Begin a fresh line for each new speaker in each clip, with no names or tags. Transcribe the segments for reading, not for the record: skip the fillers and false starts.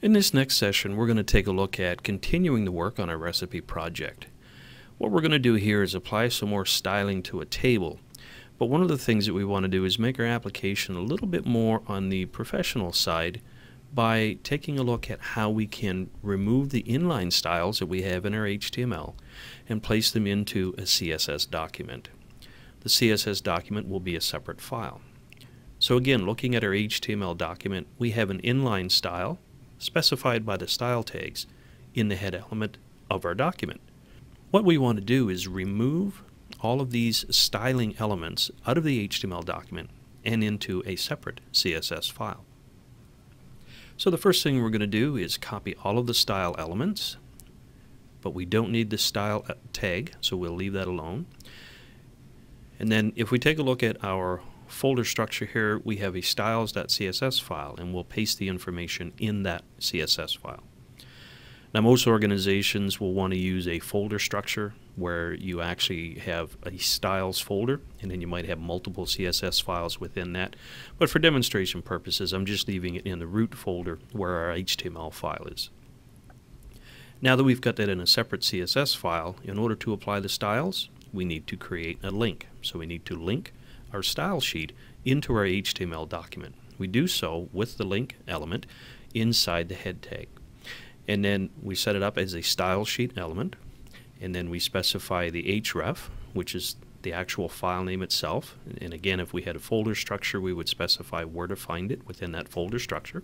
In this next session, we're going to take a look at continuing the work on our recipe project. What we're going to do here is apply some more styling to a table. But one of the things that we want to do is make our application a little bit more on the professional side by taking a look at how we can remove the inline styles that we have in our HTML and place them into a CSS document. The CSS document will be a separate file. So again, looking at our HTML document, we have an inline style specified by the style tags in the head element of our document. What we want to do is remove all of these styling elements out of the HTML document and into a separate CSS file. So the first thing we're going to do is copy all of the style elements, but we don't need the style tag, so we'll leave that alone. And then if we take a look at our folder structure here, we have a styles.css file, and we'll paste the information in that CSS file. Now most organizations will want to use a folder structure where you actually have a styles folder and then you might have multiple CSS files within that. But for demonstration purposes, I'm just leaving it in the root folder where our HTML file is. Now that we've got that in a separate CSS file, in order to apply the styles, we need to create a link. So we need to link our style sheet into our HTML document. We do so with the link element inside the head tag. And then we set it up as a style sheet element, and then we specify the href, which is the actual file name itself. And again, if we had a folder structure, we would specify where to find it within that folder structure.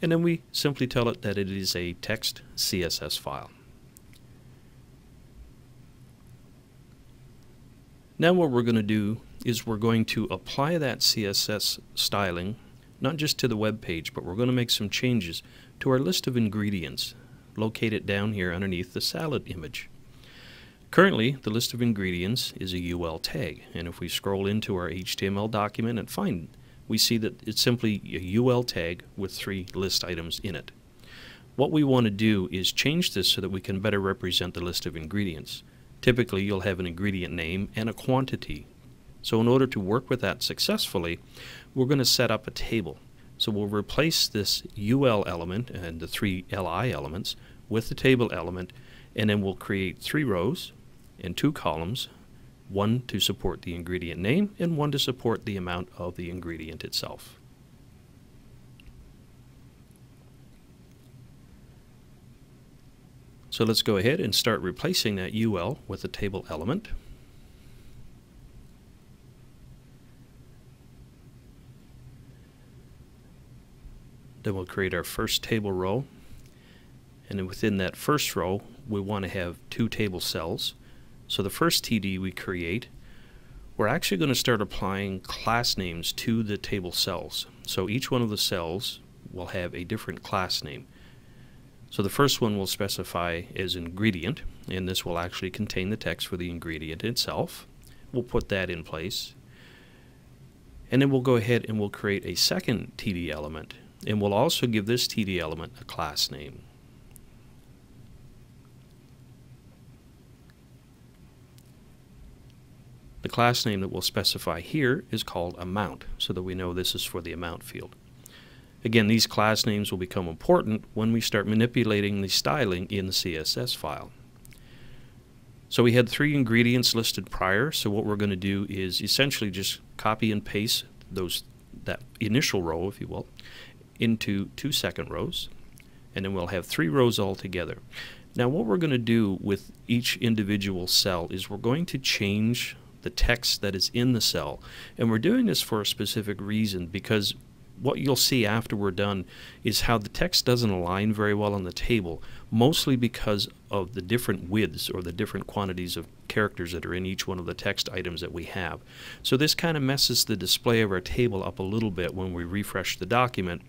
And then we simply tell it that it is a text CSS file. Now what we're going to do is we're going to apply that CSS styling not just to the web page, but we're going to make some changes to our list of ingredients located down here underneath the salad image. Currently, the list of ingredients is a UL tag, and if we scroll into our HTML document and find, we see that it's simply a UL tag with 3 list items in it. What we want to do is change this so that we can better represent the list of ingredients. Typically, you'll have an ingredient name and a quantity. So in order to work with that successfully, we're going to set up a table. So we'll replace this UL element and the 3 LI elements with the table element, and then we'll create 3 rows and 2 columns, one to support the ingredient name and one to support the amount of the ingredient itself. So let's go ahead and start replacing that UL with a table element. Then we'll create our first table row, and then within that first row we want to have 2 table cells. So the first TD we create, we're actually going to start applying class names to the table cells. So each one of the cells will have a different class name. So the first one we'll specify as ingredient, and this will actually contain the text for the ingredient itself. We'll put that in place, and then we'll go ahead and we'll create a second TD element. And we'll also give this TD element a class name. The class name that we'll specify here is called amount, so that we know this is for the amount field. Again, these class names will become important when we start manipulating the styling in the CSS file. So we had 3 ingredients listed prior, so what we're going to do is essentially just copy and paste that initial row, if you will, into 2 second rows, and then we'll have 3 rows all together. Now what we're going to do with each individual cell is we're going to change the text that is in the cell, and we're doing this for a specific reason, because what you'll see after we're done is how the text doesn't align very well on the table, mostly because of the different widths or the different quantities of characters that are in each one of the text items that we have. So this kind of messes the display of our table up a little bit when we refresh the document,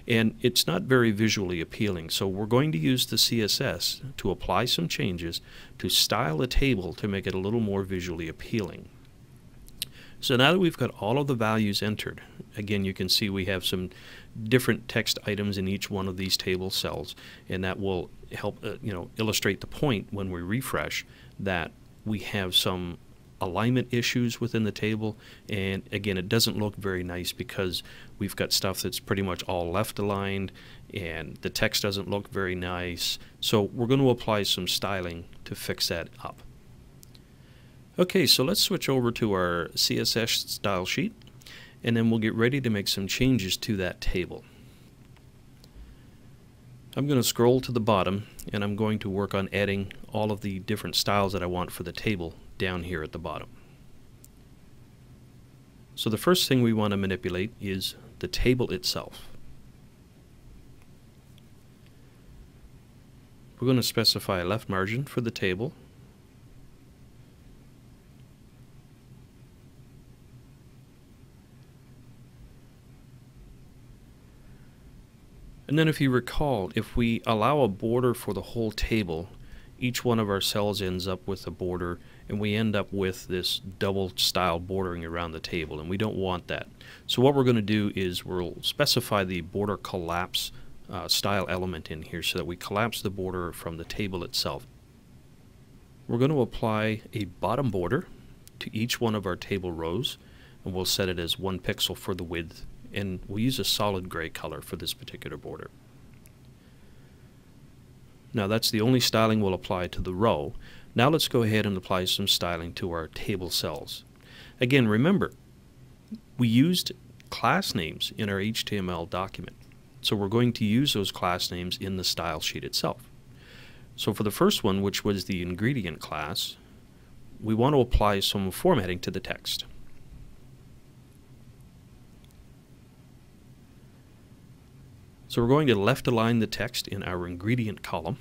and it's not very visually appealing. So we're going to use the CSS to apply some changes to style the table to make it a little more visually appealing. So now that we've got all of the values entered, again you can see we have some different text items in each one of these table cells, and that will help illustrate the point when we refresh that we have some alignment issues within the table, and again, it doesn't look very nice because we've got stuff that's pretty much all left aligned and the text doesn't look very nice. So we're going to apply some styling to fix that up. Okay, so let's switch over to our CSS style sheet, and then we'll get ready to make some changes to that table. I'm going to scroll to the bottom, and I'm going to work on adding all of the different styles that I want for the table down here at the bottom. So the first thing we want to manipulate is the table itself. We're going to specify a left margin for the table. And then if you recall, if we allow a border for the whole table, each one of our cells ends up with a border, and we end up with this double style bordering around the table, and we don't want that. So what we're going to do is we'll specify the border collapse style element in here so that we collapse the border from the table itself. We're going to apply a bottom border to each one of our table rows, and we'll set it as 1 pixel for the width, and we'll use a solid gray color for this particular border. Now that's the only styling we'll apply to the row. Now let's go ahead and apply some styling to our table cells. Again, remember, we used class names in our HTML document, so we're going to use those class names in the style sheet itself. So for the first one, which was the ingredient class, we want to apply some formatting to the text. So we're going to left align the text in our ingredient column.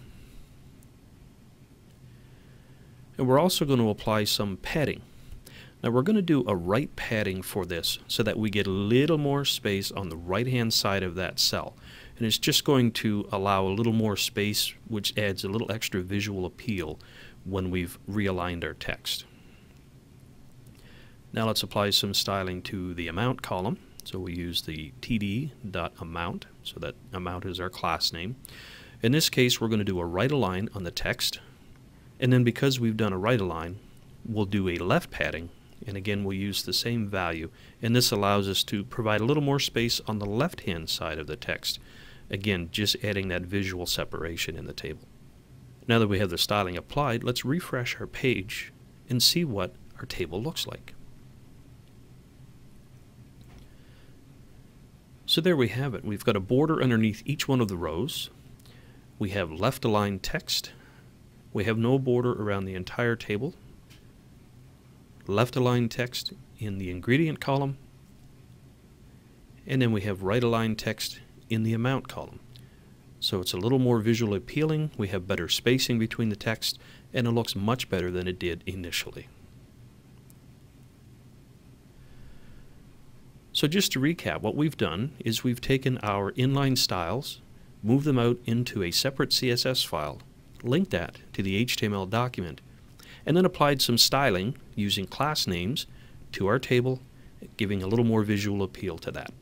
And we're also going to apply some padding. Now we're going to do a right padding for this so that we get a little more space on the right hand side of that cell. And it's just going to allow a little more space, which adds a little extra visual appeal when we've realigned our text. Now let's apply some styling to the amount column. So we use the td.amount, so that amount is our class name. In this case, we're going to do a right align on the text, and then because we've done a right align, we'll do a left padding, and again we'll use the same value, and this allows us to provide a little more space on the left hand side of the text. Again, just adding that visual separation in the table. Now that we have the styling applied, let's refresh our page and see what our table looks like. So there we have it. We've got a border underneath each one of the rows. We have left aligned text. We have no border around the entire table. Left aligned text in the ingredient column. And then we have right aligned text in the amount column. So it's a little more visually appealing. We have better spacing between the text, and it looks much better than it did initially. So just to recap, what we've done is we've taken our inline styles, moved them out into a separate CSS file, linked that to the HTML document, and then applied some styling using class names to our table, giving a little more visual appeal to that.